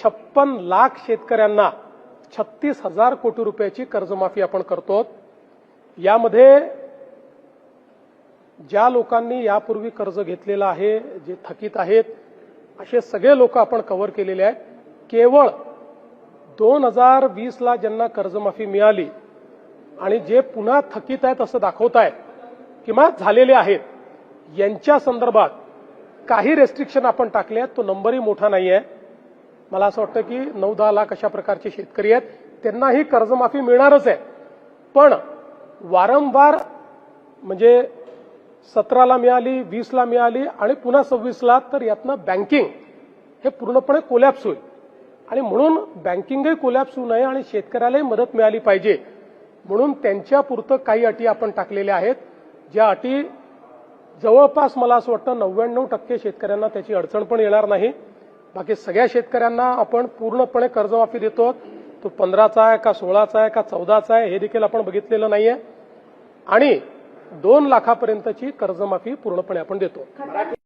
56 लाख शेतकऱ्यांना 36,000 कोटी रुपयाची कर्जमाफी आपण करतो। यामध्ये ज्या लोकांनी यापूर्वी कर्ज घेतलेलं आहे, जे थकीत आहेत, असे सगळे लोक आपण कव्हर केलेले आहेत। केवळ 2020 ला ज्यांना कर्जमाफी मिळाली आणि जे पुन्हा थकीत आहेत असं दाखवतायत किंवा झालेले आहेत, यांच्या संदर्भात काही रेस्ट्रिक्शन आपण टाकले आहेत। तो नंबरही मोठा नाही आहे। मला असं वाटतं की 9-10 लाख अशा प्रकारचे शेतकरी आहेत, त्यांनाही कर्जमाफी मिळणारच आहे। पण वारंवार म्हणजे 17 ला मिळाली, 20 ला मिळाली आणि पुन्हा 26 ला, तर यातनं बँकिंग हे पूर्णपणे कोलॅप्स होईल आणि म्हणून बँकिंगही कोलॅप्स होऊ नये आणि शेतकऱ्यालाही मदत मिळाली पाहिजे म्हणून त्यांच्यापुरतं काही अटी आपण टाकलेल्या आहेत। ज्या अटी जवळपास मला असं वाटतं 99% शेतकऱ्यांना त्याची अडचण पण येणार नाही। बाकी सगळ्या शेतकऱ्यांना आपण पूर्णपणे कर्जमाफी देतो। तो 15चा आहे का 16चा आहे का 14चा आहे हे देखील आपण बघितलेलं नाहीये आणि 2 लाखापर्यंतची कर्जमाफी पूर्णपणे आपण देतो।